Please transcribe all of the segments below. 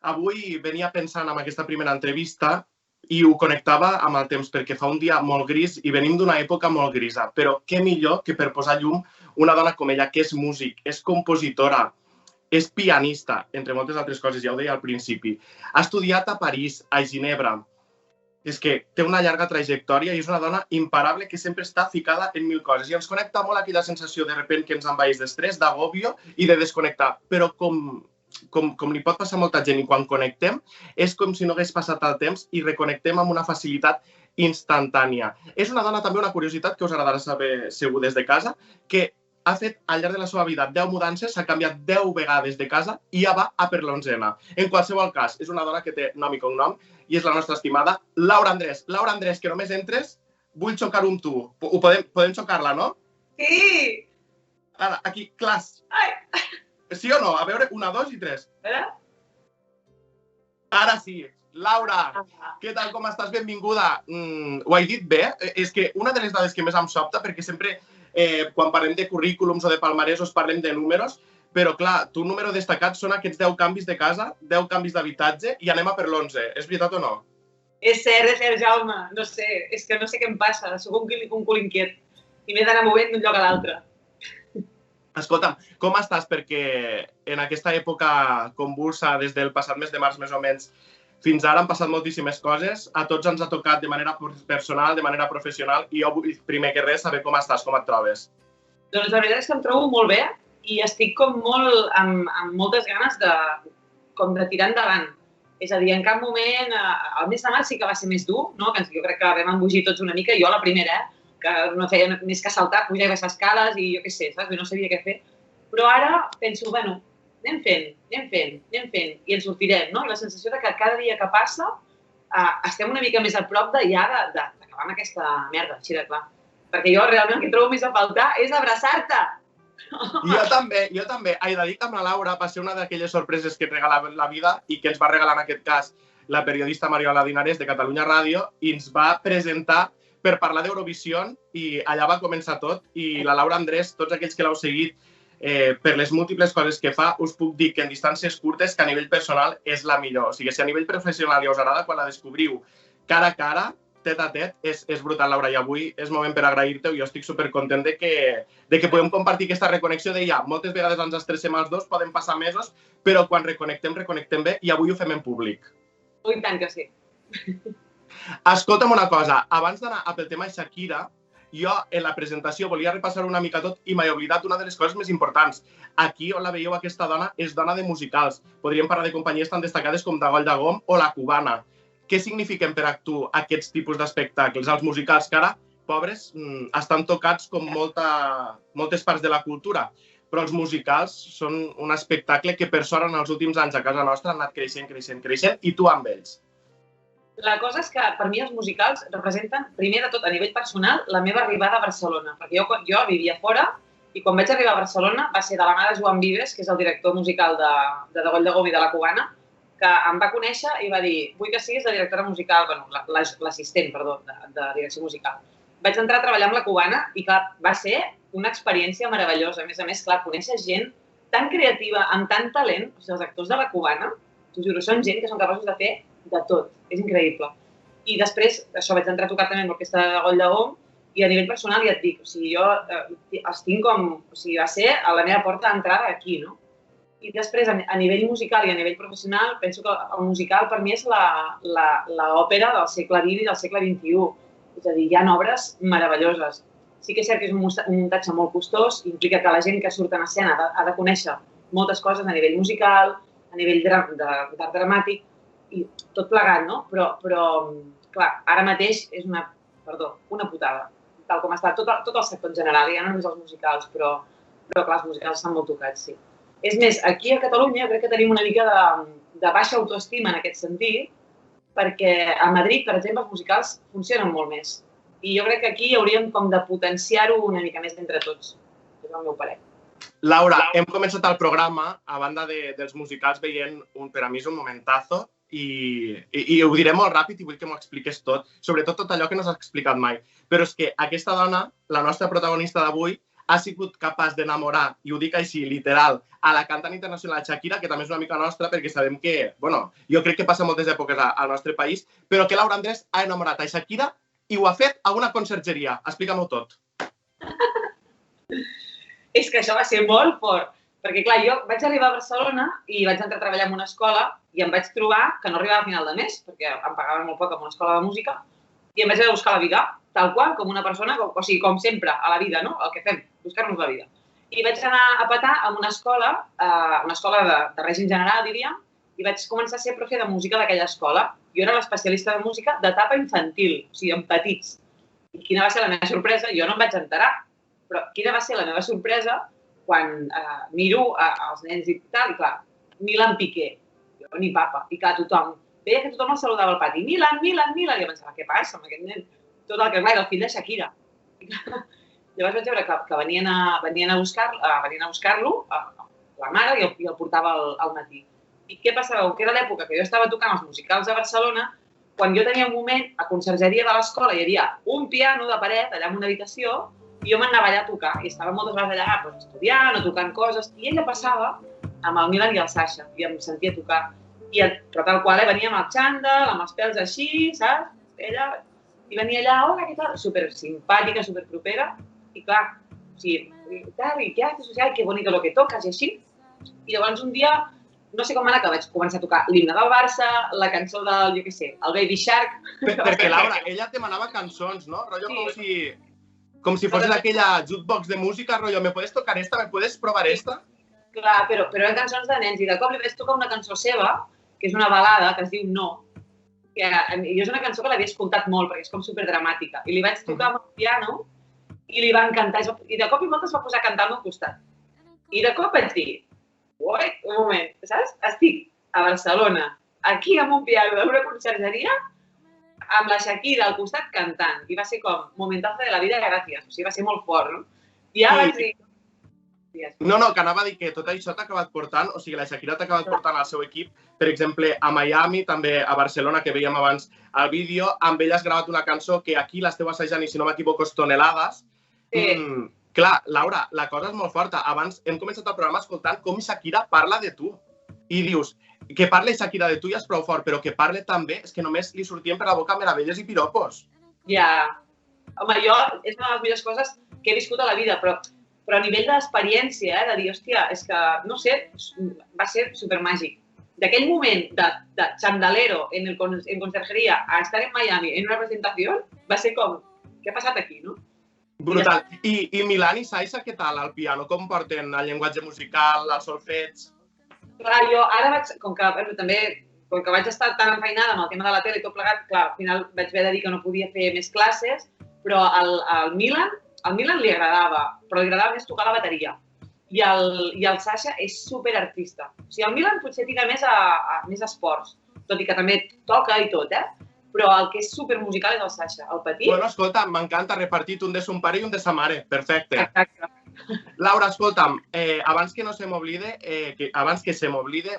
Avui venia pensant en aquesta primera entrevista i ho connectava amb el temps, perquè fa un dia molt gris i venim d'una època molt grisa. Però què millor que per posar llum una dona com ella, que és músic, és compositora, és pianista, entre moltes altres coses, ja ho deia al principi. Ha estudiat a París, a Ginebra. És que té una llarga trajectòria i és una dona imparable que sempre està ficada en mil coses. I ens connecta molt aquella sensació de repent que ens envaeix d'estrès, d'agòbio i de desconnectar. Però com li pot passar a molta gent i quan connectem, és com si no hagués passat el temps i reconnectem amb una facilitat instantània. És una dona, també una curiositat que us agradarà saber segur des de casa, que ha fet al llarg de la seva vida 10 mudances, s'ha canviat 10 vegades de casa i ja va a per l'11a. En qualsevol cas, és una dona que té nom i cognom i és la nostra estimada Laura Andrés. Laura Andrés, que només entres, vull xocar amb tu. Podem xocar-la, no? Sí! Ara, aquí, clas. Ai! Sí o no? A veure, 1, 2 i 3. Ara sí. Laura, què tal, com estàs? Benvinguda. Ho he dit bé? És que una de les dades que més em sobta, perquè sempre quan parlem de currículums o de palmaresos parlem de números, però clar, tu número destacat són aquests 10 canvis de casa, 10 canvis d'habitatge i anem a per l'11. És veritat o no? És cert, Jaume. No sé, és que no sé què em passa. Soc un cul inquiet i m'he d'anar movent d'un lloc a l'altre. Escolta'm, com estàs? Perquè en aquesta època convulsa, des del passat mes de març més o menys, fins ara han passat moltíssimes coses. A tots ens ha tocat de manera personal, de manera professional, i jo vull, primer que res, saber com estàs, com et trobes. Doncs la veritat és que em trobo molt bé i estic com molt amb moltes ganes de tirar endavant. És a dir, en cap moment, el mes de març sí que va ser més dur, no? Que jo crec que vam embogir tots una mica, jo la primera, que no feia més que saltar, pujar i baixar escales i jo què sé, saps? No sabia què fer. Però ara penso, bueno, anem fent, i ens sortirem, no? I la sensació de que cada dia que passa estem una mica més a prop de ja d'acabar amb aquesta merda, així de clar. Perquè jo realment el que trobo més a faltar és abraçar-te. Jo també. He de dir que amb la Laura va ser una d'aquelles sorpreses que et regala la vida i que ens va regalar en aquest cas la periodista Mariola Linares de Catalunya Ràdio i ens va presentar per parlar d'Eurovisió i allà va començar tot. I la Laura Andrés, tots aquells que l'heu seguit per les múltiples coses que fa, us puc dir que en distàncies curtes, que a nivell personal és la millor. O sigui, si a nivell professional ja us agrada, quan la descobriu cara a cara, tet a tet, és brutal, Laura, i avui és moment per agrair-te i jo estic supercontent de que podem compartir aquesta reconnexió de ja. Moltes vegades ens estressem els dos, poden passar mesos, però quan reconnectem bé i avui ho fem en públic. I tant que sí. Escolta'm una cosa, abans d'anar pel tema de Shakira, jo en la presentació volia repassar una mica tot i m'he oblidat una de les coses més importants. Aquí on la veieu, aquesta dona és dona de musicals. Podríem parlar de companyies tan destacades com Dagoll de Gom o La Cubana. Què signifiquen per a tu aquests tipus d'espectacles? Els musicals que ara, pobres, estan tocats com moltes parts de la cultura, però els musicals són un espectacle que per sort en els últims anys a casa nostra han anat creixent i tu amb ells. La cosa és que per mi els musicals representen, primer de tot, a nivell personal, la meva arribada a Barcelona. Perquè jo vivia fora i quan vaig arribar a Barcelona va ser de la mà de Joan Vives, que és el director musical de Dagoll de Gom i de La Cubana, que em va conèixer i va dir, vull que siguis la directora musical, l'assistent, perdó, de direcció musical. Vaig entrar a treballar amb La Cubana i, clar, va ser una experiència meravellosa. A més, clar, conèixer gent tan creativa, amb tant talent. O sigui, els actors de La Cubana, t'ho juro, són gent que són capaços de fer de tot. És increïble. I després, això, vaig entrar a tocar també amb l'orquestra de Dagoll de Gom i a nivell personal ja et dic, o sigui, jo els tinc com, o sigui, va ser a la meva porta d'entrada aquí, no? I després, a nivell musical i a nivell professional, penso que el musical per mi és l'òpera del segle XX i del segle XXI. És a dir, hi ha obres meravelloses. Sí que és cert que és un muntatge molt costós, implica que la gent que surt en escena ha de conèixer moltes coses a nivell musical, a nivell d'art dramàtic, i tot plegat, no? Però, clar, ara mateix és una putada, tal com està tot el sector en general, ja no només els musicals, però clar, els musicals estan molt tocats, sí. És més, aquí a Catalunya crec que tenim una mica de baixa autoestima en aquest sentit, perquè a Madrid, per exemple, els musicals funcionen molt més. I jo crec que aquí hauríem com de potenciar-ho una mica més entre tots. És el meu parer. Laura, hem començat el programa, a banda dels musicals, veient, per a mi és un momentazo, i ho diré molt ràpid i vull que m'ho expliques tot, sobretot tot allò que no s'ha explicat mai. Però és que aquesta dona, la nostra protagonista d'avui, ha sigut capaç d'enamorar, i ho dic així, literal, a la cantant internacional Shakira, que també és una mica nostra, perquè sabem que, bueno, jo crec que passa moltes èpoques al nostre país, però que Laura Andrés ha enamorat a Shakira i ho ha fet a una consergeria. Explica-m'ho tot. És que això va ser molt fort, perquè clar, jo vaig arribar a Barcelona i vaig entrar a treballar en una escola i em vaig trobar que no arribava a final de mes, perquè em pagaven molt poc en una escola de música, i em vaig haver de buscar la vida, tal qual, com una persona, o sigui, com sempre, a la vida, no? El que fem, buscar-nos la vida. I vaig anar a petar en una escola de règim general, diríem, i vaig començar a ser profe de música d'aquella escola. Jo era l'especialista de música d'etapa infantil, o sigui, en petits. I quina va ser la meva sorpresa? Jo no em vaig enterar, però quina va ser la meva sorpresa quan miro els nens i tal, i clar, Milan Piqué, jo ni papa, i clar, tothom, veia que tothom el saludava al pati, Milan, Milan, Milan, i jo pensava, què passa amb aquest nen? Tot el que clar, era el fill de Shakira. I clar, llavors vaig veure que venien a buscar-lo, la mare, i el portava al matí. I què passava? Que era l'època que jo estava tocant els musicals a Barcelona, quan jo tenia un moment, a consergeria de l'escola hi havia un piano de paret allà en una habitació, i jo m'anava allà a tocar, i estava moltes vegades allà estudiant o tocant coses, i ella passava amb el Milan i el Sasha, i em sentia tocar. Però tal qual, venia amb el xandall, amb els pèls així, saps? Ella, i venia allà, hola, què tal? Super simpàtica, super propera, i clar, o sigui, i què haces? Ai, que bonito lo que tocas, i així. I llavors un dia, no sé com va anar, que vaig començar a tocar l'himne del Barça, la cançó del, jo què sé, el Baby Shark. Perquè, Laura, ella te manava cançons, no? Rotllo com si fossis aquella jukebox de música, rotllo, ¿me puedes tocar esta? ¿Me puedes probar esta? Clar, però eren cançons de nens, i de cop li vaig tocar una cançó seva, que és una balada, que es diu No, que jo és una cançó que l'havia escoltat molt, perquè és com superdramàtica, i li vaig tocar amb el piano, i li va encantar, i de cop i volta es va posar a cantar al meu costat. I de cop vaig dir, ui, un moment, saps? Estic a Barcelona, aquí amb un piano d'una consergeria, amb la Shakira al costat cantant, i va ser com momentazo de la vida, gràcies, o sigui, va ser molt fort, no? I ja vaig dir... No, que anava a dir que tot això t'ha acabat portant, o sigui, la Shakira t'ha acabat portant al seu equip, per exemple, a Miami, també a Barcelona, que veiem abans al vídeo, amb ella has gravat una cançó que aquí l'esteu assajant, i si no m'equivoco, és Tonelades. Clar, Laura, la cosa és molt forta. Abans hem començat el programa escoltant com Shakira parla de tu. I dius, que parli Shakira de tu ja és prou fort, però que parli també, és que només li sortien per la boca meravelles i piropos. Ja. Home, jo, és una de les millors coses que he viscut a la vida, però a nivell d'experiència, de dir, hòstia, és que, no sé, va ser supermàgic. D'aquell moment de chandalero en consergeria a estar en Miami en una presentació, va ser com, què ha passat aquí, no? Brutal. I Milan i Sasha, què tal al piano? Com porten el llenguatge musical, el solfeig? Clar, jo ara vaig, com que vaig estar tan enfeinada amb el tema de la tele i tot plegat, clar, al final vaig haver de dir que no podia fer més classes, però al Milan li agradava, però li agradava més tocar la bateria. I el Sasha és superartista. O sigui, el Milan potser tira més a més esports, tot i que també toca i tot, però el que és supermusical és el Sasha, el petit. Bueno, escolta, m'encanta repartit un de son pare i un de sa mare. Perfecte. Exacte. Laura, escolta'm, abans que se m'oblide,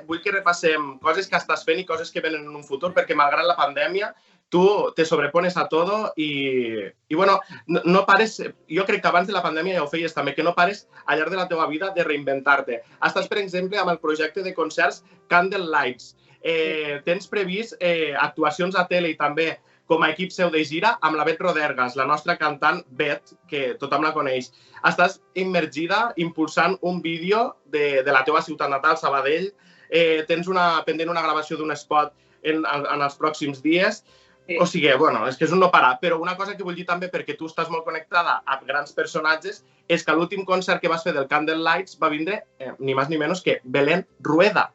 vull que repassem coses que estàs fent i coses que venen en un futur, perquè malgrat la pandèmia, tu te sobrepones a todo i bueno, no pares, jo crec que abans de la pandèmia ja ho feies també, que no pares al llarg de la teva vida de reinventar-te. Estàs, per exemple, amb el projecte de concerts Candle Lights. Tens previst actuacions a tele i també com a equip seu de gira amb la Bet Rodergas, la nostra cantant Bet, que tothom la coneix. Estàs immergida impulsant un vídeo de la teva ciutat natal, Sabadell. Tens pendent una gravació d'un spot en els pròxims dies. O sigui, bueno, és que és un no parar. Però una cosa que vull dir també, perquè tu estàs molt connectada a grans personatges, és que l'últim concert que vas fer del Candle Lights va vindre ni més ni menys que Belén Rueda.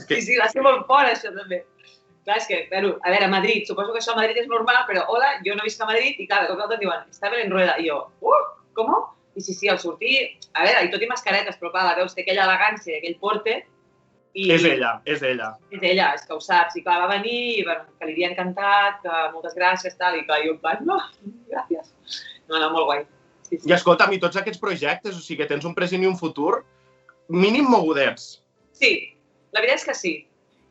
Sí, va ser molt fort, això, també. Clar, és que, a veure, a Madrid, suposo que això a Madrid és normal, però hola, jo no visc a Madrid i clar, de cop i volta em diuen, està Belén Rueda. I jo, com? I sí, al sortir, a veure, i tot i mascaretes, però clar, la veus, té aquella elegància, aquell porte. És ella. És ella, és que ho saps. I clar, va venir, i que li havia encantat, que moltes gràcies, tal, i clar, jo en plan, no, gràcies. No, molt guai. I escolta'm, i tots aquests projectes, o sigui, que tens un present i un futur, mínim mogudets. Sí, la veritat és que sí.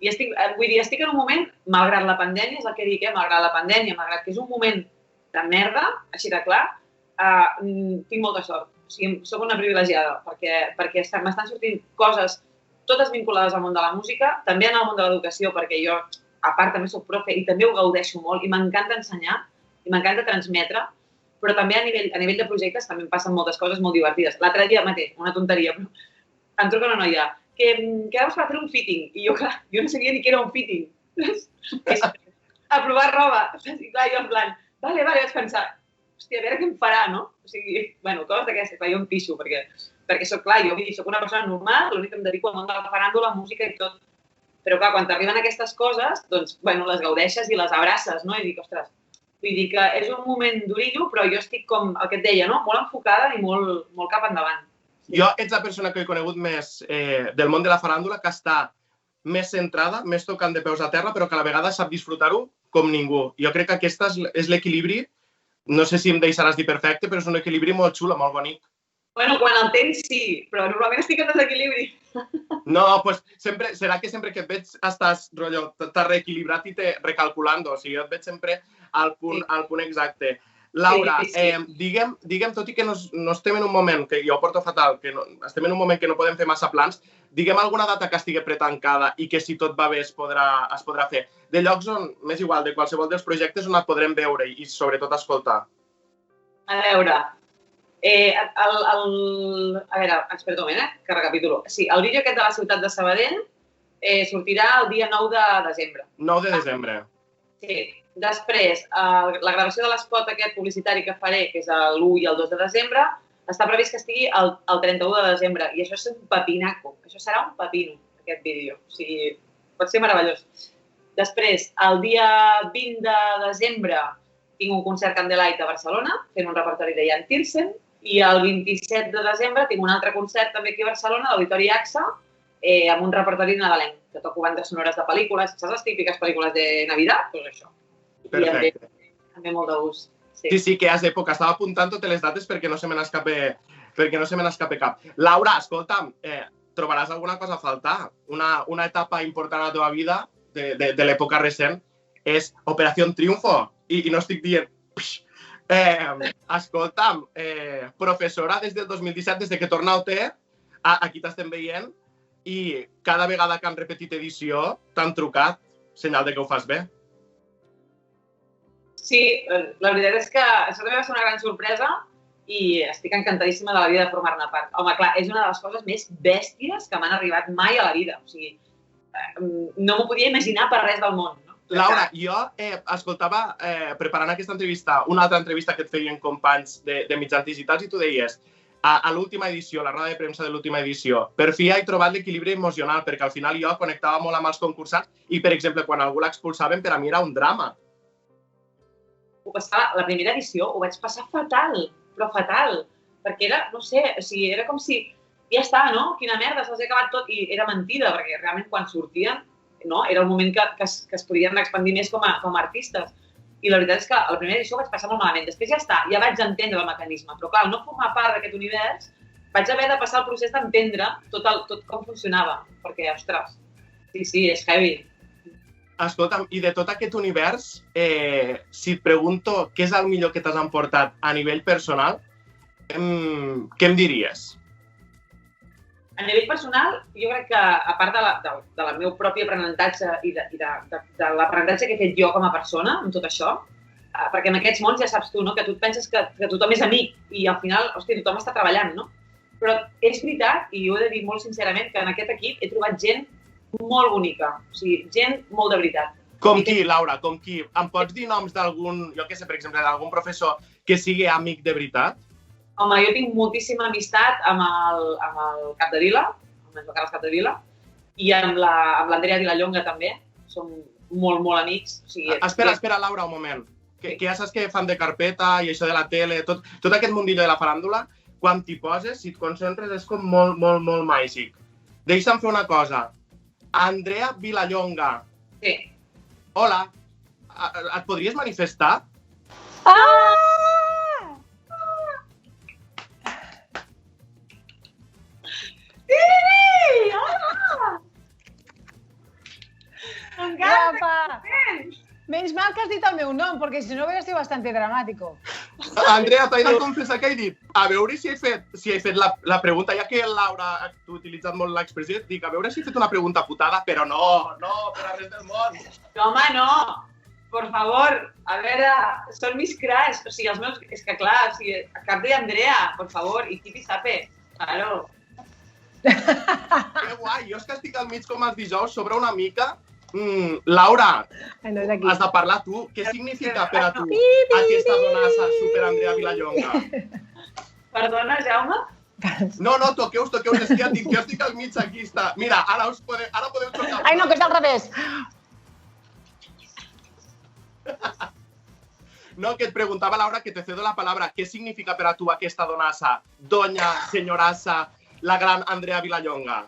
I estic en un moment, malgrat la pandèmia, és el que dic, malgrat la pandèmia, malgrat que és un moment de merda, així de clar, tinc molta sort. O sigui, soc una privilegiada perquè m'estan sortint coses totes vinculades al món de la música, també en el món de l'educació, perquè jo, a part, també soc profe i també ho gaudeixo molt i m'encanta ensenyar i m'encanta transmetre, però també a nivell de projectes també em passen moltes coses molt divertides. L'altre dia mateix, una tonteria, però em truca una noia, que quedamos para hacer un fitting. I jo, clar, jo no sabia ni què era un fitting. A provar roba. I clar, jo en plan, vale, vaig pensar, hòstia, a veure què em farà, no? O sigui, bueno, coses d'aquestes, clar, jo em pixo, perquè soc, clar, jo soc una persona normal, l'únic que em dedico al món de la faràndula, la música i tot. Però, clar, quan t'arriben aquestes coses, doncs, bueno, les gaudeixes i les abraces, no? I dic, ostres, vull dir que és un moment durillo, però jo estic com, el que et deia, no? Molt enfocada i molt cap endavant. Jo ets la persona que he conegut més del món de la faràndula que està més centrada, més tocant de peus a terra, però que a la vegada sap disfrutar-ho com ningú. Jo crec que aquest és l'equilibri, no sé si em deixaràs dir perfecte, però és un equilibri molt xulo, molt bonic. Bueno, quan el tens sí, però normalment estic en desequilibri. No, doncs serà que sempre que et veig estàs, rotllo, t'has reequilibrat i te recalculando, o sigui, jo et veig sempre al punt exacte. Laura, digue'm, tot i que no estem en un moment, que jo ho porto fatal, que estem en un moment que no podem fer massa plans, digue'm alguna data que estigui pretancada i que si tot va bé es podrà fer. De llocs on, més igual, de qualsevol dels projectes on et podrem veure i sobretot escoltar. A veure, espera un moment, que recapitulo. Sí, el vídeo aquest de la ciutat de Sabadell sortirà el dia 9 de desembre. 9 de desembre. Sí. Després, la gravació de l'espot aquest publicitari que faré, que és l'1 i el 2 de desembre, està previst que estigui el 31 de desembre. I això és un pepinaco. Això serà un pepino, aquest vídeo. O sigui, pot ser meravellós. Després, el dia 20 de desembre, tinc un concert Candlelight a Barcelona, fent un repertori de Jan Tiersen, i el 27 de desembre tinc un altre concert també aquí a Barcelona, a l'Auditori AXA, amb un repertori nadalenc, que toco bandes sonores de pel·lícules, saps les típiques pel·lícules de Navidad? Doncs això. Perfecte. També molt de gust. Sí, que és d'època. Estava apuntant totes les dates perquè no se me n'escape cap. Laura, escolta'm, trobaràs alguna cosa a faltar. Una etapa important a la teva vida, de l'època recent, és Operació Triunfo. I no estic dient... Escolta'm, professora des del 2017, des que torna a OT, aquí t'estem veient, i cada vegada que han repetit edició t'han trucat, senyal de que ho fas bé. Sí, la veritat és que això també va ser una gran sorpresa i estic encantadíssima de la vida de formar-ne part. Home, clar, és una de les coses més bèsties que m'han arribat mai a la vida. O sigui, no m'ho podia imaginar per res del món. No? Laura, jo escoltava, preparant aquesta entrevista, una altra entrevista que et feien companys de mitjans digitals i tu deies, a l'última edició, la roda de premsa de l'última edició, per fi he trobat l'equilibri emocional, perquè al final jo connectava molt amb els concursants i, per exemple, quan algú l'expulsaven, per a mi era un drama. La primera edició ho vaig passar fatal, però fatal, perquè era, no sé, o sigui, era com si, ja està, no? Quina merda, se'ls ha acabat tot, i era mentida, perquè realment quan sortien, no? Era el moment que es podien expandir més com a artistes. I la veritat és que a la primera edició ho vaig passar molt malament. Després ja està, ja vaig entendre el mecanisme, però clar, al no formar part d'aquest univers, vaig haver de passar el procés d'entendre tot com funcionava, perquè, ostres, sí, és heavy. Escolta'm, i de tot aquest univers, si et pregunto què és el millor que t'has emportat a nivell personal, què em diries? A nivell personal, jo crec que, a part del meu propi aprenentatge i de l'aprenentatge que he fet jo com a persona amb tot això, perquè en aquests mons ja saps tu, no? Que tu et penses que tothom és amic i al final, hòstia, tothom està treballant, no? Però és veritat, i ho he de dir molt sincerament, que en aquest equip he trobat gent molt bonica, o sigui, gent molt de veritat. Com qui, Laura, com qui? Em pots dir noms d'algun, jo què sé, per exemple, d'algun professor que sigui amic de veritat? Home, jo tinc moltíssima amistat amb el Capdevila, amb el Carles Capdevila, i amb l'Andrea Vilallonga també, som molt, molt amics. O sigui, espera, Laura, un moment. Que ja saps que fan de carpeta i això de la tele, tot aquest mundillo de la faràndula, quan t'hi poses, si et concentres, és com molt, molt, molt màgic. Deixa'm fer una cosa. Andrea Vilallonga. Sí. Hola. Et podries manifestar? Sí! Hola! M'encanta! Menys mal que has dit el meu nom, perquè si no hubiera sido bastante dramático. Andrea, t'he de confessar que he dit, a veure si he fet la pregunta, ja que el Laura ha utilitzat molt l'expressió, dic, a veure si he fet una pregunta putada, però no, per a res del món. No, home, no. Por favor, a veure, són mis crush. O sigui, els meus... És que clar, o sigui, Carta i Andrea, por favor, i Tipi Sape, claro. Que guai, jo és que estic al mig com els dijous, sobre una mica. Laura, has de parlar tu. Què significa per a tu aquesta donassa super Andrea Vilallonga? Perdona, Jaume? No, toqueu, és que ja et dic, jo estic al mig aquí. Mira, ara podeu tocar. Ai, no, que és al revés. No, que et preguntava, Laura, que te cedo la palabra. Què significa per a tu aquesta donassa, doña, senyorassa, la gran Andrea Vilallonga?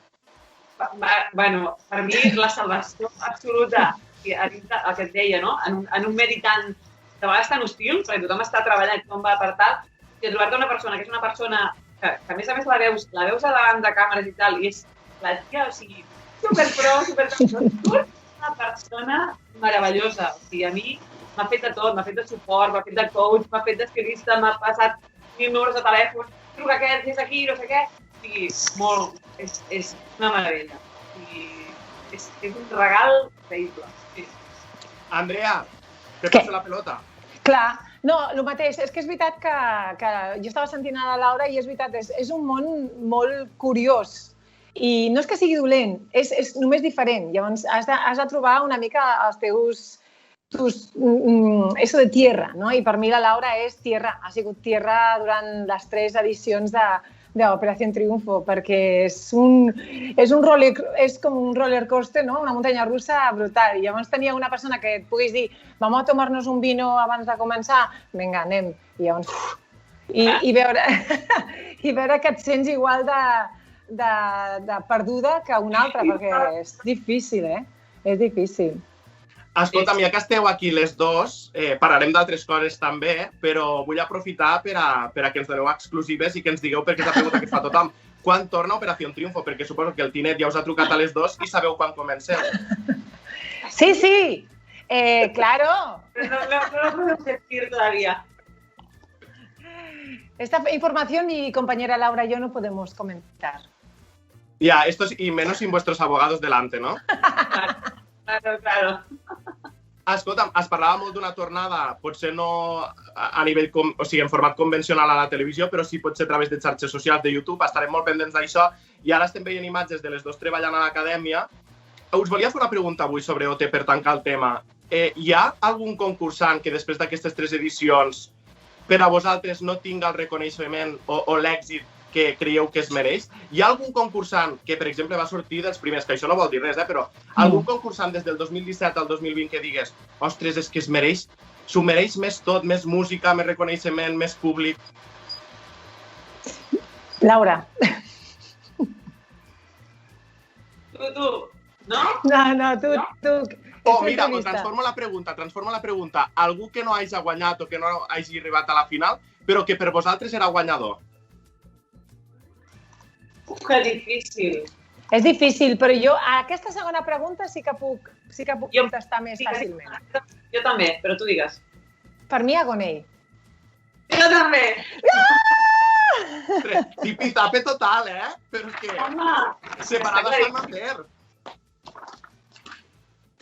Bueno, per mi la salvació absoluta, el que et deia, no? En un medi tan, de vegades tan hostil, perquè tothom està treballant, tothom va per tal, i et trobar-te una persona que és una persona que a més la veus a davant de càmeres i tal, i és la tia, o sigui, una persona meravellosa. O sigui, a mi m'ha fet de tot, m'ha fet de suport, m'ha fet de coach, m'ha fet d'estilista, m'ha passat 1000 números de telèfon, truca aquest, és aquí, no sé què. O sigui, molt, és una meravella. I és un regal increïble. Sí. Andrea, te passo la pelota. Clar, no, el mateix. És que és veritat que jo estava sentint a la Laura i és veritat, és un món molt curiós. I no és que sigui dolent, és només diferent. Llavors, has de trobar una mica els teus eso de tierra, no? I per mi la Laura és tierra, ha sigut tierra durant les 3 edicions d'Operació Triunfo, perquè és com un roller coaster, no? Una muntanya russa brutal. I llavors tenia una persona que et puguis dir vamos a tomarnos un vino abans de començar, vinga, anem. I llavors... I veure que et sents igual de perduda que una altra, perquè és difícil, És difícil. Escolta'm, ja que esteu aquí les dos, parlarem d'altres coses també, però vull aprofitar per a que ens doneu exclusives i que ens digueu, perquè és la pregunta que fa tothom, quan torna Operació Triunfo? Perquè suposo que el Tinet ja us ha trucat a les dos i sabeu quan comenceu. Sí, claro. No lo puedo decir todavía. Esta información mi compañera Laura y yo no podemos comentar. Ya, esto y menos sin vuestros abogados delante, ¿no? Claro. Escolta'm, es parlava molt d'una tornada, potser no a nivell, o sigui, en format convencional a la televisió, però sí pot ser a través de xarxes socials de YouTube, estarem molt pendents d'això, i ara estem veient imatges de les dos treballant a l'acadèmia. Us volia fer una pregunta avui sobre OT per tancar el tema. Hi ha algun concursant que després d'aquestes 3 edicions per a vosaltres no tinga el reconeixement o l'èxit que creieu que es mereix? Hi ha algun concursant que, per exemple, va sortir dels primers, que això no vol dir res, però algun concursant des del 2017 al 2020 que digues, ostres, és que s'ho mereix més tot, més música, més reconeixement, més públic? Laura. Tu, no? No, tu. Mira, transformo la pregunta. Algú que no hagi guanyat o que no hagi arribat a la final, però que per vosaltres era guanyador? Que difícil. És difícil, però jo a aquesta segona pregunta sí que puc contestar més fàcilment. Jo també, però tu digues. Per mi, Agonell. Jo també! Tipi-tape total, Però és que... Separades al mater.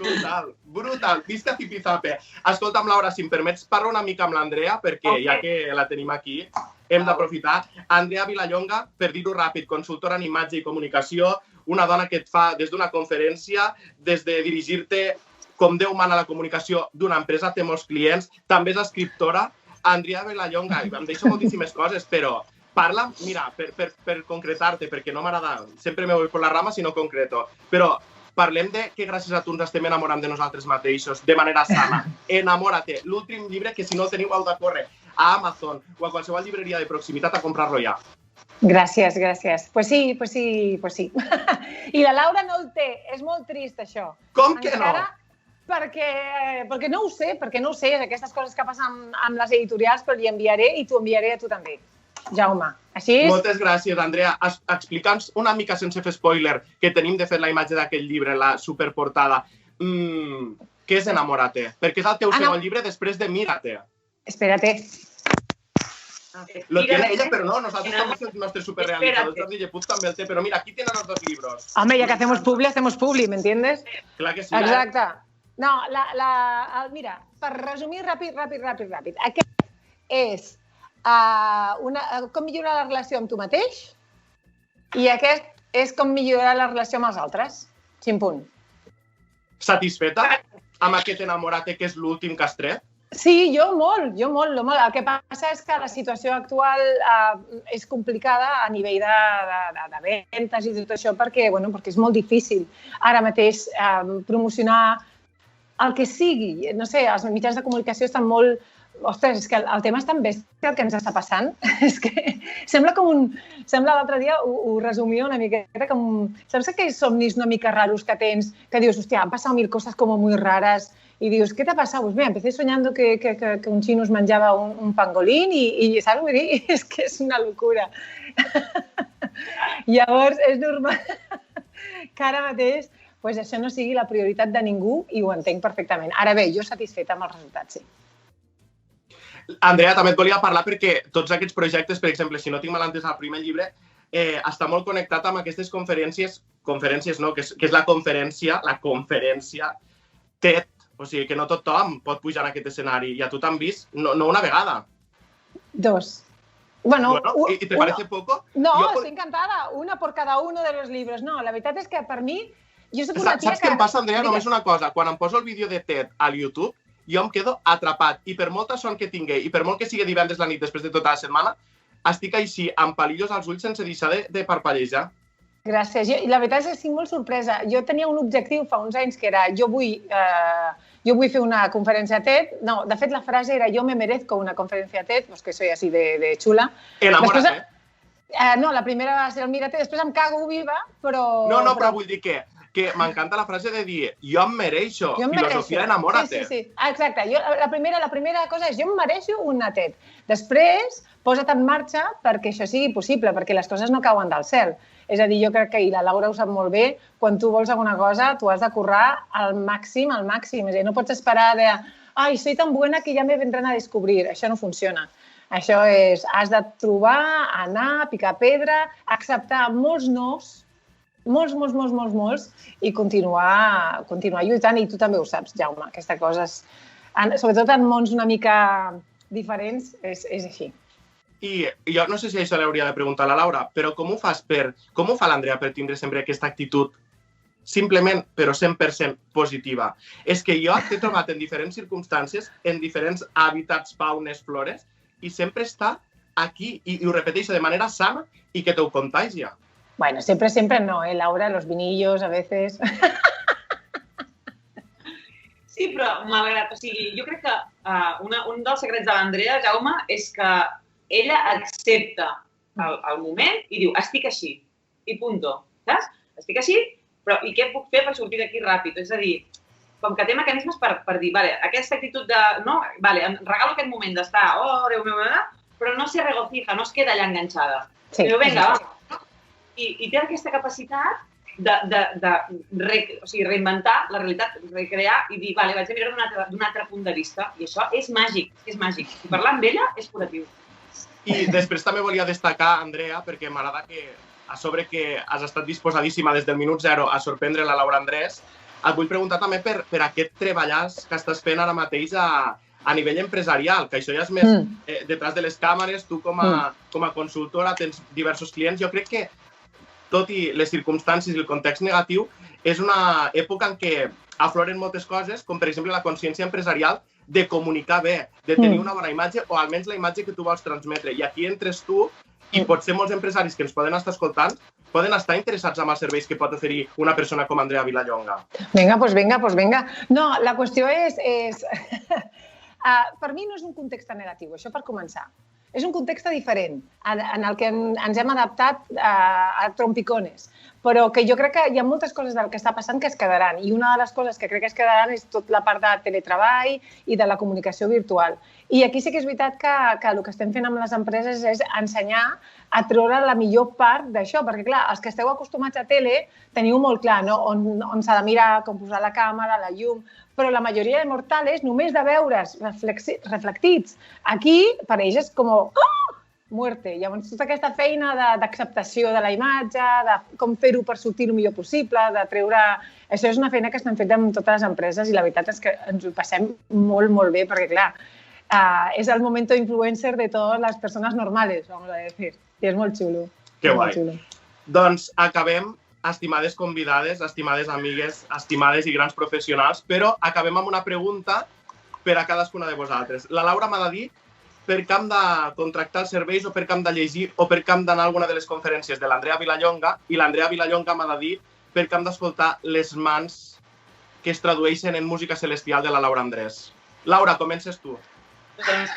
Total, brutal. Visca Tipi-tape. Escolta'm, Laura, si em permets, parla una mica amb l'Andrea, perquè ja que la tenim aquí, hem d'aprofitar. Andrea Vilallonga, per dir-ho ràpid, consultora en imatge i comunicació, una dona que et fa des d'una conferència, des de dirigir-te com Déu mana la comunicació d'una empresa, té molts clients, també és escriptora. Andrea Vilallonga, em deixo moltíssimes coses, però parla, mira, per concretar-te, perquè no m'agrada, sempre me voy por la rama si no concreto, però parlem de que gràcies a tu ens estem enamorant de nosaltres mateixos, de manera sana. Enamora-te, l'últim llibre que si no el teniu heu de córrer a Amazon o a qualsevol llibreria de proximitat a comprar-lo ja. Gràcies. Pues sí. I la Laura no el té. És molt trist, això. Com que no? Perquè no ho sé, aquestes coses que passen amb les editorials, però li enviaré i t'ho enviaré a tu també, Jaume. Així és? Moltes gràcies, Andrea. Explica'ns una mica, sense fer spoiler, que tenim de fet la imatge d'aquest llibre, la superportada. Què és Enamora-te? Perquè és el teu segon llibre després de Mira-te. Espérate. Lo tiene ella, pero no, nosotros somos los nuestros superrealizadores de Lilleput també el té, però mira, aquí tenen els dos libros. Home, ya que hacemos publi, ¿me entiendes? Clar que sí. Exacte. No, mira, per resumir ràpid, aquest és com millorar la relació amb tu mateix i aquest és com millorar la relació amb els altres. Ximpunt. Satisfeta amb aquest enamorat que és l'últim que has tret? Sí, jo molt. El que passa és que la situació actual és complicada a nivell de ventes i tot això perquè és molt difícil ara mateix promocionar el que sigui. No sé, els mitjans de comunicació estan molt... Ostres, és que el tema és tan bèstia el que ens està passant. És que sembla l'altre dia, ho resumia una miqueta, com... Saps aquells somnis una mica raros que tens, que dius, hòstia, han passat 1000 coses como muy raras, y dius, ¿qué te ha pasado? Pues mira, empecé soñando que un chino es manjava un pangolín y ¿sabes? Vull dir? És que és una locura. Llavors, és normal que ara mateix això no sigui la prioritat de ningú i ho entenc perfectament. Ara bé, jo satisfeta amb els resultats, sí. Andrea, també et volia parlar perquè tots aquests projectes, per exemple, si no tinc mal entès el primer llibre, està molt connectat amb aquestes conferències no, que és la conferència TED, o sigui que no tothom pot pujar en aquest escenari i a tu t'han vist no una vegada. 2. Bueno, ¿y te parece poco? No, estoy encantada. Una por cada uno de los libros. No, la veritat és que per mi, jo soc una tia que... Saps què em passa, Andrea? Només una cosa. Quan em poso el vídeo de TED al YouTube, jo em quedo atrapat. I per molta son que tingui, i per molt que sigui divendres la nit després de tota la setmana, estic així, amb palillos als ulls sense deixar de parpallejar. Gràcies. La veritat és que estic molt sorpresa. Jo tenia un objectiu fa uns anys que era jo vull fer una conferència TED. No, de fet, la frase era yo me merezco una conferència TED, pues que soy así de xula. Enamórate. No, la primera va ser el Mírate, després em cago viva, però... No, però vull dir que m'encanta la frase de dir jo em mereixo, filosofia enamórate. Sí. Exacte. La primera cosa és jo em mereixo una TED. Després, posa't en marxa perquè això sigui possible, perquè les coses no cauen del cel. És a dir, jo crec que, i la Laura ho sap molt bé, quan tu vols alguna cosa, tu has de currar al màxim. És a dir, no pots esperar de ai, soy tan buena que ja me vendran a descobrir. Això no funciona. Això és, has de trobar, anar, picar pedra, acceptar molts nos, molts, i continuar lluitant. I tu també ho saps, Jaume, aquesta cosa, sobretot en mons una mica diferents, és així. I jo no sé si això l'hauria de preguntar a la Laura, però com ho fa l'Andrea per tindre sempre aquesta actitud simplement, però 100% positiva? És que jo t'he trobat en diferents circumstàncies, en diferents hàbitats, faunes, flores, i sempre està aquí, i ho repeteixo de manera sana i que t'ho contagia. Bueno, siempre no, Laura? Los vinillos, a veces... Sí, però malgrat... O sigui, jo crec que un dels secrets de l'Andrea, Jaume, és que ella accepta el moment i diu, estic així, i punto, saps? Estic així, però i què puc fer per sortir d'aquí ràpid? És a dir, com que té mecanismes per dir, vale, aquesta actitud de, no, vale, em regalo aquest moment d'estar, oh, Déu meu, però no se regocija, no es queda allà enganxada. Sí. Diu, vinga, va. I té aquesta capacitat de reinventar la realitat, recrear i dir, vale, vaig a mirar d'un altre punt de vista. I això és màgic, és màgic. I parlar amb ella és curatiu. I després també volia destacar, Andrea, perquè m'agrada que, a sobre que has estat disposadíssima des del minut zero a sorprendre la Laura Andrés, et vull preguntar també per aquest treballàs que estàs fent ara mateix a nivell empresarial, que això ja és més detrás de les càmeres, tu com a consultora tens diversos clients. Jo crec que, tot i les circumstàncies i el context negatiu, és una època en què afloren moltes coses, com per exemple la consciència empresarial de comunicar bé, de tenir una bona imatge, o almenys la imatge que tu vols transmetre. I aquí entres tu, i potser molts empresaris que ens poden estar escoltant poden estar interessats en els serveis que pot oferir una persona com Andrea Vilallonga. Vinga, doncs vinga. No, la qüestió és... Per mi no és un context negatiu, això per començar. És un context diferent, en el que ens hem adaptat a trompicones, però que jo crec que hi ha moltes coses del que està passant que es quedaran, i una de les coses que crec que es quedaran és tota la part de teletreball i de la comunicació virtual. I aquí sí que és veritat que el que estem fent amb les empreses és ensenyar a treure la millor part d'això, perquè clar, els que esteu acostumats a tele teniu molt clar, no? On s'ha de mirar, com posar la càmera, la llum, però la majoria de mortals, només de veure's reflectits aquí, per ells és com, muerte. Llavors, tota aquesta feina d'acceptació de la imatge, de com fer-ho per sortir el millor possible, de treure... Això és una feina que estan fent amb totes les empreses i la veritat és que ens ho passem molt, molt bé, perquè, clar, és el momento influencer de totes les persones normales, vamos a decir. I és molt xulo. Que guai. Doncs acabem, estimades convidades, estimades amigues, estimades i grans professionals, però acabem amb una pregunta per a cadascuna de vosaltres. La Laura m'ha de dir per què hem de contractar els serveis o per què hem de llegir o per què hem d'anar a alguna de les conferències de l'Andrea Vilallonga i l'Andrea Vilallonga m'ha de dir per què hem d'escoltar les mans que es tradueixen en música celestial de la Laura Andrés. Laura, comences tu. Doncs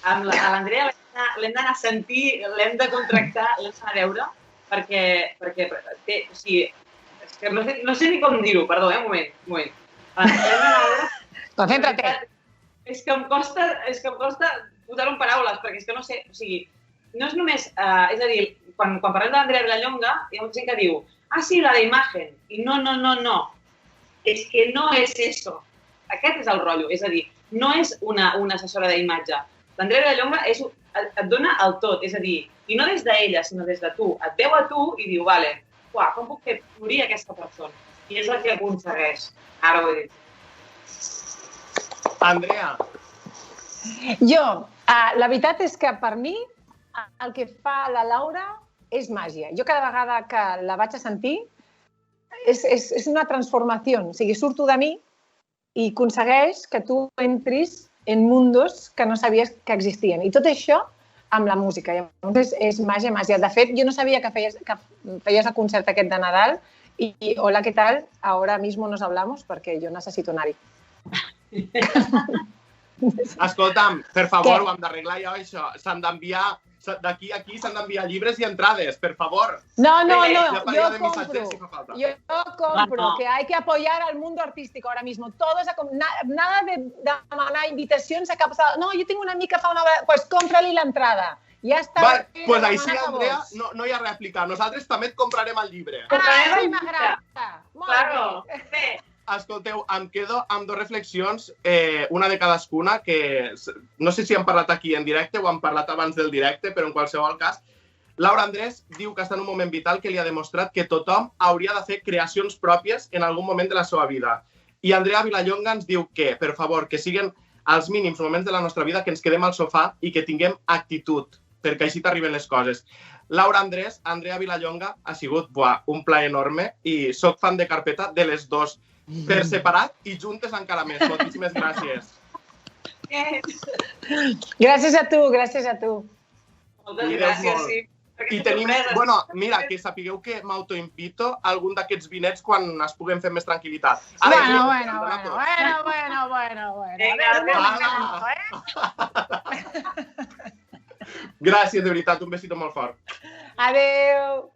a l'Andrea l'hem d'anar a sentir, l'hem de contractar, l'hem d'anar a veure, perquè té, o sigui, és que no sé ni com dir-ho, perdó, un moment. L'hem d'anar a veure. Concéntrate. És que em costa posar-ho en paraules, perquè és que no sé, o sigui, no és només, és a dir, quan parlem de l'Andrea Vilallonga, hi ha molta gent que diu, sí, la d'imagen, i no, és que no és eso. Aquest és el rotllo, és a dir, no és una assessora d'imatge. L'Andrea Vilallonga et dona el tot, és a dir, i no des d'ella, sinó des de tu. Et veu a tu i diu, vale, com puc fer florir aquesta persona? I és el que aconsegueix. Ara ho he dit. Andrea. Jo, la veritat és que per mi el que fa la Laura és màgia. Jo cada vegada que la vaig a sentir és una transformació. O sigui, surto de mi i aconsegueix que tu entris en mundos que no sabies que existien. I tot això amb la música. Llavors és màgia. De fet, jo no sabia que feies el concert aquest de Nadal i hola, ¿qué tal? Ahora mismo nos hablamos perquè jo necessito anar-hi. Escolta'm, per favor, ho hem d'arreglar ja, això. S'han d'enviar, d'aquí a aquí s'han d'enviar llibres i entrades, per favor. No, yo compro, que hay que apoyar al mundo artístico ahora mismo. Nada de demanar invitacions a cap... No, jo tinc una amiga que fa una obra, doncs compra-li l'entrada. Ja està. Doncs així, Andrea, no hi ha res a aplicar. Nosaltres també et comprarem el llibre. M'agrada. Claro, bé. Escolteu, em quedo amb dues reflexions, una de cadascuna, que no sé si hem parlat aquí en directe o hem parlat abans del directe, però en qualsevol cas, Laura Andrés diu que està en un moment vital que li ha demostrat que tothom hauria de fer creacions pròpies en algun moment de la seva vida. I Andrea Vilallonga ens diu que, per favor, que siguin els mínims moments de la nostra vida que ens quedem al sofà i que tinguem actitud, perquè així t'arriben les coses. Laura Andrés, Andrea Vilallonga, ha sigut un plaer enorme i soc fan de carpeta de les dos, per separat i juntes encara més. Moltíssimes gràcies. Gràcies a tu. Moltes gràcies, sí. I tenim, bueno, mira, que sapigueu que m'autoinvito a algun d'aquests vinets quan es puguem fer més tranquil·litat. Gràcies, de veritat, un besito molt fort. Adéu.